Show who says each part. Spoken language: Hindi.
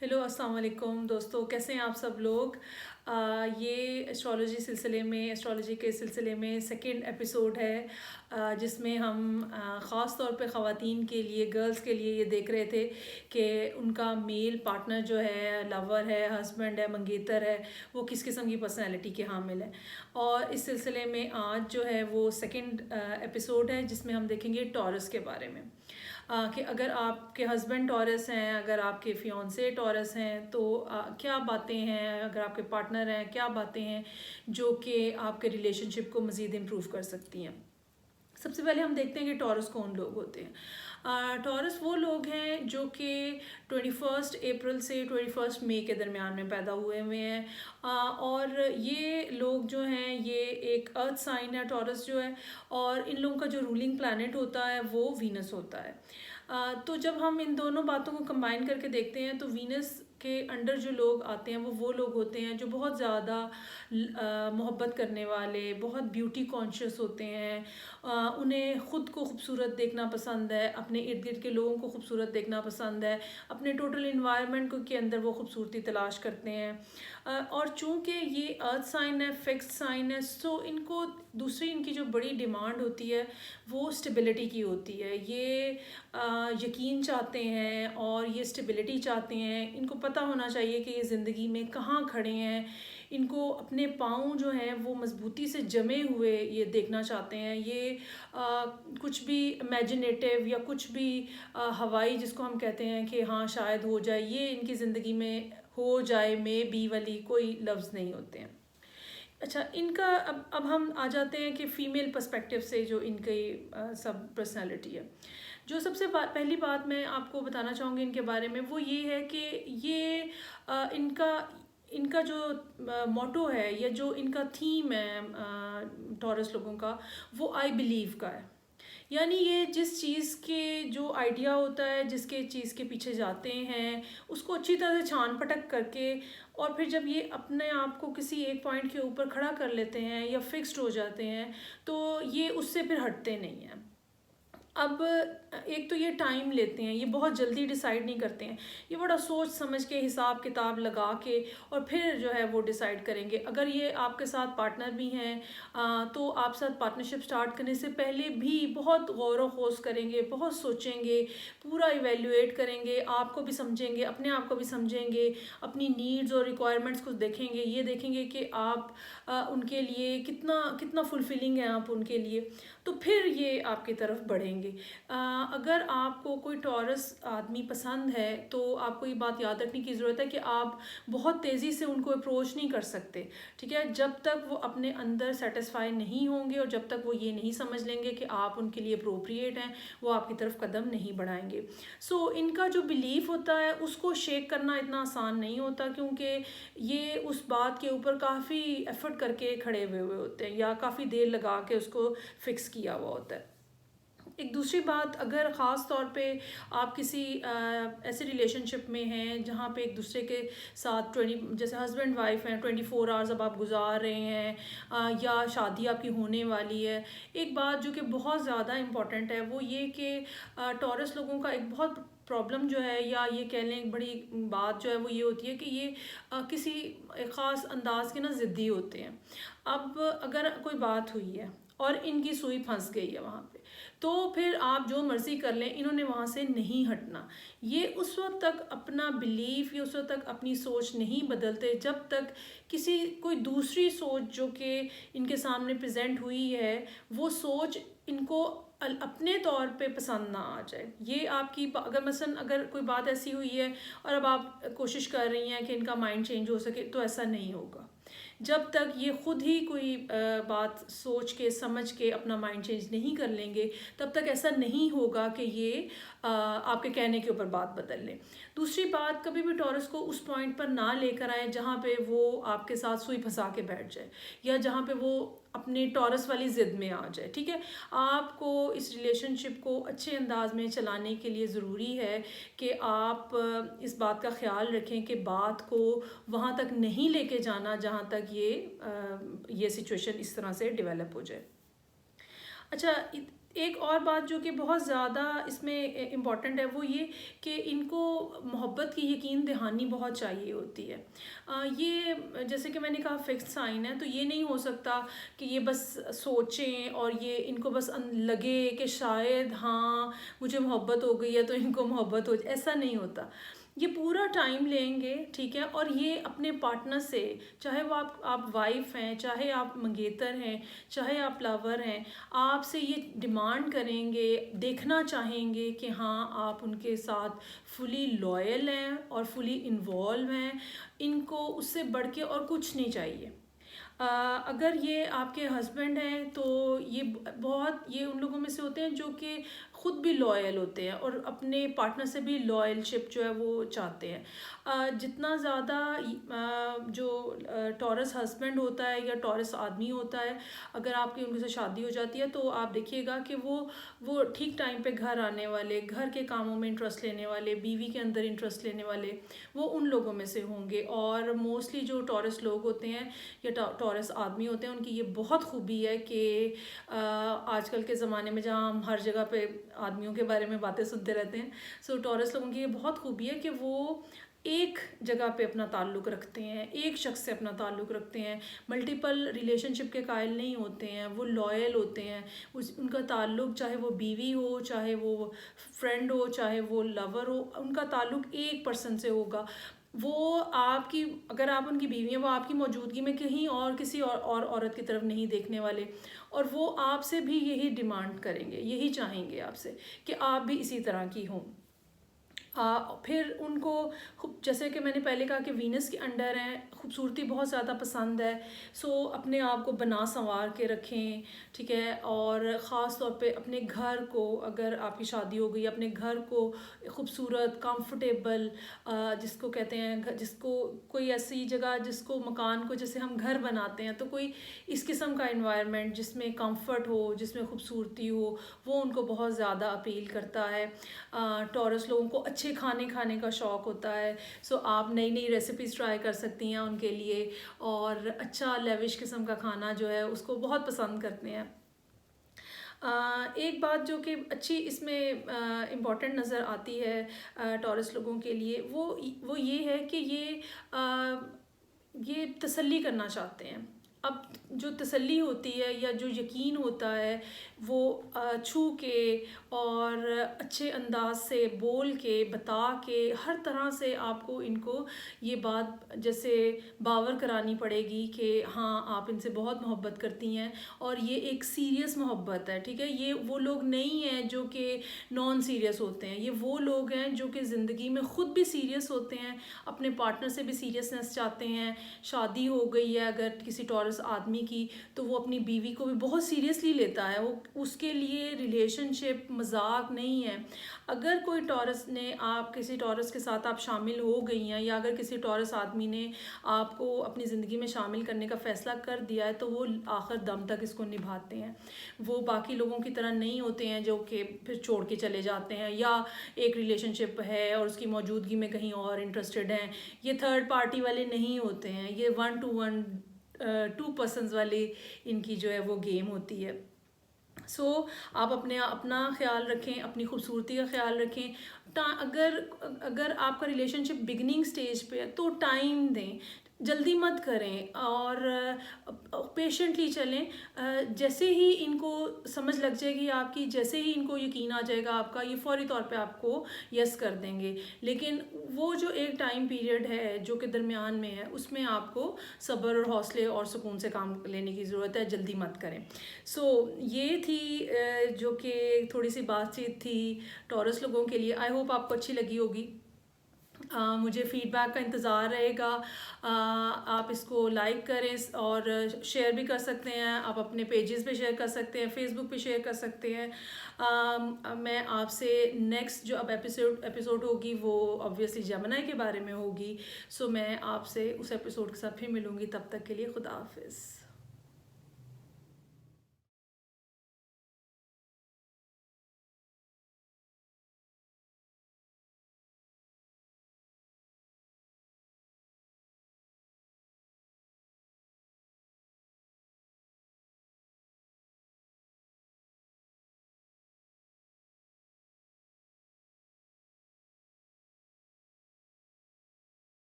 Speaker 1: हेलो अस्सलाम वालेकुम दोस्तों, कैसे हैं आप सब लोग। ये एस्ट्रोलॉजी के सिलसिले में सेकंड एपिसोड है, जिसमें हम ख़ास तौर पे ख़वातीन के लिए, गर्ल्स के लिए ये देख रहे थे कि उनका मेल पार्टनर जो है, लवर है, हस्बैंड है, मंगेतर है, वो किस किस्म की पर्सनैलिटी के हामिल है। और इस सिलसिले में आज जो है वो सेकंड एपिसोड है, जिसमें हम देखेंगे टॉरस के बारे में। कि अगर आपके हस्बैंड टॉरस हैं, अगर आपके फियोंसे टॉरस हैं, तो क्या बातें हैं, अगर आपके पार्टनर हैं, क्या बातें हैं जो कि आपके रिलेशनशिप को मज़ीद इम्प्रूव कर सकती हैं। सबसे पहले हम देखते हैं कि टॉरस कौन लोग होते हैं। टॉरस वो लोग हैं जो कि 21 अप्रैल से 21 मई के दरमियान में पैदा हुए हैं। और ये लोग जो हैं, ये एक अर्थ साइन है टॉरस जो है, और इन लोगों का जो रूलिंग प्लैनेट होता है वो वीनस होता है। तो जब हम इन दोनों बातों को कंबाइन करके देखते हैं तो वीनस के अंडर जो लोग आते हैं वो लोग होते हैं जो बहुत ज़्यादा मोहब्बत करने वाले, बहुत ब्यूटी कॉन्शियस होते हैं। उन्हें ख़ुद को खूबसूरत देखना पसंद है, अपने इर्द गिर्द के लोगों को खूबसूरत देखना पसंद है, अपने टोटल इन्वायरमेंट के अंदर वो खूबसूरती तलाश करते हैं। और चूँकि ये अर्थ साइन है, फिक्स्ड साइन है, सो इनको दूसरी इनकी जो बड़ी डिमांड होती है वो स्टेबिलिटी की होती है। ये यकीन चाहते हैं और ये स्टेबिलिटी चाहते हैं। इनको पता होना चाहिए कि ये ज़िंदगी में कहाँ खड़े हैं। इनको अपने पाँव जो हैं वो मजबूती से जमे हुए ये देखना चाहते हैं। ये कुछ भी इमेजिनेटिव या कुछ भी हवाई जिसको हम कहते हैं कि हाँ शायद हो जाए, ये इनकी ज़िंदगी में हो जाए, मे बी वाली कोई लफ्ज़ नहीं होते हैं। अच्छा, इनका अब हम आ जाते हैं कि फ़ीमेल पर्सपेक्टिव से जो इनकी सब पर्सनालिटी है। जो पहली बात मैं आपको बताना चाहूँगी इनके बारे में वो ये है कि ये इनका इनका जो मोटो है या जो इनका थीम है टॉरस लोगों का, वो आई बिलीव का है। यानी ये जिस चीज़ के जो आइडिया होता है, जिसके चीज़ के पीछे जाते हैं, उसको अच्छी तरह से छान पटक करके, और फिर जब ये अपने आप को किसी एक पॉइंट के ऊपर खड़ा कर लेते हैं या फिक्स्ड हो जाते हैं, तो ये उससे फिर हटते नहीं हैं। अब एक तो ये टाइम लेते हैं, ये बहुत जल्दी डिसाइड नहीं करते हैं। ये बड़ा सोच समझ के, हिसाब किताब लगा के, और फिर जो है वो डिसाइड करेंगे। अगर ये आपके साथ पार्टनर भी हैं तो आप साथ पार्टनरशिप स्टार्ट करने से पहले भी बहुत गौर व खोज करेंगे, बहुत सोचेंगे, पूरा इवेल्युएट करेंगे, आपको भी समझेंगे, अपने आप को भी समझेंगे, अपनी नीड्स और रिक्वायरमेंट्स को देखेंगे। ये देखेंगे कि आप उनके लिए कितना कितना फुलफिलिंग है आप उनके लिए, तो फिर ये आपकी तरफ बढ़ेंगे। अगर आपको कोई टॉरस आदमी पसंद है तो आपको ये बात याद रखने की ज़रूरत है कि आप बहुत तेज़ी से उनको अप्रोच नहीं कर सकते, ठीक है, जब तक वो अपने अंदर सेटिस्फाई नहीं होंगे और जब तक वो ये नहीं समझ लेंगे कि आप उनके लिए अप्रोप्रिएट हैं, वो आपकी तरफ कदम नहीं बढ़ाएंगे। सो इनका जो बिलीफ होता है उसको शेक करना इतना आसान नहीं होता, क्योंकि ये उस बात के ऊपर काफ़ी एफर्ट करके खड़े हुए होते हैं या काफ़ी देर लगा के उसको फिक्स किया हुआ होता है। एक दूसरी बात, अगर ख़ास तौर पे आप किसी ऐसे रिलेशनशिप में हैं जहाँ पे एक दूसरे के साथ 20 जैसे हस्बैंड वाइफ हैं, 24 आवर्स अब आप गुजार रहे हैं, या शादी आपकी होने वाली है, एक बात जो कि बहुत ज़्यादा इम्पॉर्टेंट है वो ये कि टॉरस लोगों का एक बहुत प्रॉब्लम जो है, या ये कह लें एक बड़ी बात जो है वो ये होती है कि ये किसी एक ख़ास अंदाज के ना ज़िद्दी होते हैं। अब अगर कोई बात हुई है और इनकी सुई फंस गई है वहाँ पे, तो फिर आप जो मर्ज़ी कर लें, इन्होंने वहाँ से नहीं हटना। ये उस वक्त तक अपना बिलीफ या उस वक्त तक अपनी सोच नहीं बदलते जब तक कोई दूसरी सोच जो कि इनके सामने प्रेजेंट हुई है, वो सोच इनको अपने तौर पे पसंद ना आ जाए। ये आपकी अगर मसलन अगर कोई बात ऐसी हुई है और अब आप कोशिश कर रही हैं कि इनका माइंड चेंज हो सके, तो ऐसा नहीं होगा जब तक ये खुद ही कोई बात सोच के समझ के अपना माइंड चेंज नहीं कर लेंगे, तब तक ऐसा नहीं होगा कि ये आपके कहने के ऊपर बात बदल लें। दूसरी बात, कभी भी टॉरस को उस पॉइंट पर ना लेकर आए जहाँ पे वो आपके साथ सुई फंसा के बैठ जाए, या जहाँ पे वो अपनी टॉरस वाली ज़िद में आ जाए, ठीक है। आपको इस रिलेशनशिप को अच्छे अंदाज में चलाने के लिए ज़रूरी है कि आप इस बात का ख्याल रखें कि बात को वहाँ तक नहीं लेके जाना जहाँ तक ये सिचुएशन इस तरह से डेवलप हो जाए। अच्छा, एक और बात जो कि बहुत ज़्यादा इसमें इम्पॉर्टेंट है वो ये कि इनको मोहब्बत की यकीन दहानी बहुत चाहिए होती है। ये जैसे कि मैंने कहा फिक्स्ड साइन है, तो ये नहीं हो सकता कि ये बस सोचें और ये इनको बस लगे कि शायद हाँ मुझे मोहब्बत हो गई है तो इनको मोहब्बत हो जाए, ऐसा नहीं होता। ये पूरा टाइम लेंगे, ठीक है, और ये अपने पार्टनर से, चाहे वो आप वाइफ हैं, चाहे आप मंगेतर हैं, चाहे आप लवर हैं, आपसे ये डिमांड करेंगे, देखना चाहेंगे कि हाँ आप उनके साथ फुली लॉयल हैं और फुली इन्वॉल्व हैं। इनको उससे बढ़ के और कुछ नहीं चाहिए। अगर ये आपके हस्बैंड हैं तो ये उन लोगों में से होते हैं जो कि ख़ुद भी लॉयल होते हैं और अपने पार्टनर से भी लॉयलशिप जो है वो चाहते हैं। जितना ज़्यादा जो टॉरस हस्बैंड होता है या टॉरस आदमी होता है, अगर आपकी उनके से शादी हो जाती है तो आप देखिएगा कि वो ठीक टाइम पे घर आने वाले, घर के कामों में इंटरेस्ट लेने वाले, बीवी के अंदर इंटरेस्ट लेने वाले, वो उन लोगों में से होंगे। और मोस्टली जो टॉरस लोग होते हैं या टॉरस आदमी होते हैं, उनकी ये बहुत खूबी है कि आजकल के ज़माने में जहाँ हम हर जगह पे आदमियों के बारे में बातें सुनते रहते हैं, सो टॉरस लोगों की ये बहुत खूबी है कि वो एक जगह पे अपना ताल्लुक़ रखते हैं, एक शख्स से अपना ताल्लुक़ रखते हैं, मल्टीपल रिलेशनशिप के कायल नहीं होते हैं, वो लॉयल होते हैं। उनका ताल्लुक़ चाहे वो बीवी हो, चाहे वो फ्रेंड हो, चाहे वो लवर हो, उनका ताल्लुक़ एक पर्सन से होगा। वो आपकी, अगर आप उनकी बीवी हैं, वो आपकी मौजूदगी में कहीं और किसी और औरत की तरफ नहीं देखने वाले, और वो आपसे भी यही डिमांड करेंगे, यही चाहेंगे आपसे कि आप भी इसी तरह की हों। फिर उनको जैसे कि मैंने पहले कहा कि वीनस के अंडर हैं, खूबसूरती बहुत ज़्यादा पसंद है, सो अपने आप को बना संवार के रखें, ठीक है। और ख़ास तौर पे अपने घर को, अगर आपकी शादी हो गई, अपने घर को खूबसूरत, कंफर्टेबल, जिसको कहते हैं, जिसको कोई ऐसी जगह, जिसको मकान को जैसे हम घर बनाते हैं, तो कोई इस किस्म का एनवायरनमेंट जिसमें कंफर्ट हो, जिसमें खूबसूरती हो, वो उनको बहुत ज़्यादा अपील करता है। टॉरस लोगों को अच्छे खाने का शौक़ होता है, सो आप नई नई रेसिपीज़ ट्राई कर सकती हैं उनके लिए, और अच्छा लेविश किस्म का खाना जो है उसको बहुत पसंद करते हैं। एक बात जो कि अच्छी इसमें इम्पॉर्टेंट नज़र आती है टॉरस लोगों के लिए, वो ये है कि ये तसल्ली करना चाहते हैं। अब जो तसल्ली होती है या जो यकीन होता है, वो छू के और अच्छे अंदाज से बोल के, बता के, हर तरह से आपको इनको ये बात जैसे बावर करानी पड़ेगी कि हाँ आप इनसे बहुत मोहब्बत करती हैं और ये एक सीरियस मोहब्बत है, ठीक है। ये वो लोग नहीं हैं जो कि नॉन सीरियस होते हैं, ये वो लोग हैं जो कि ज़िंदगी में ख़ुद भी सीरियस होते हैं, अपने पार्टनर से भी सीरियसनेस चाहते हैं। शादी हो गई है अगर किसी टॉरस आदमी की, तो वो अपनी बीवी को भी बहुत सीरियसली लेता है, वो उसके लिए रिलेशनशिप मजाक नहीं है। अगर कोई टॉरस ने, आप किसी टॉरस के साथ आप शामिल हो गई हैं, या अगर किसी टॉरस आदमी ने आपको अपनी ज़िंदगी में शामिल करने का फ़ैसला कर दिया है, तो वो आखिर दम तक इसको निभाते हैं। वो बाकी लोगों की तरह नहीं होते हैं जो कि फिर छोड़ के चले जाते हैं, या एक रिलेशनशिप है और उसकी मौजूदगी में कहीं और इंटरेस्टेड हैं। ये थर्ड पार्टी वाले नहीं होते हैं, ये 1 to 1 2 पर्सन्स वाली इनकी जो है वो गेम होती है। सो आप अपना ख्याल रखें, अपनी खूबसूरती का ख्याल रखें। अगर आपका रिलेशनशिप बिगनिंग स्टेज पे है तो टाइम दें, जल्दी मत करें और पेशेंटली चलें। जैसे ही इनको समझ लग जाएगी आपकी, जैसे ही इनको यकीन आ जाएगा आपका, ये फ़ौरी तौर पे आपको यस कर देंगे। लेकिन वो जो एक टाइम पीरियड है जो कि दरमियान में है, उसमें आपको सब्र और हौसले और सुकून से काम लेने की ज़रूरत है, जल्दी मत करें। सो ये थी जो कि थोड़ी सी बातचीत थी टॉरस लोगों के लिए। आई होप आपको अच्छी लगी होगी। मुझे फ़ीडबैक का इंतज़ार रहेगा। आप इसको लाइक करें और शेयर भी कर सकते हैं, आप अपने पेजेस पे शेयर कर सकते हैं, फेसबुक पे शेयर कर सकते हैं। मैं आपसे नेक्स्ट जो अब एपिसोड होगी वो ऑब्वियसली जमुना के बारे में होगी। सो मैं आपसे उस एपिसोड के साथ फिर मिलूँगी, तब तक के लिए खुदा हाफिज़।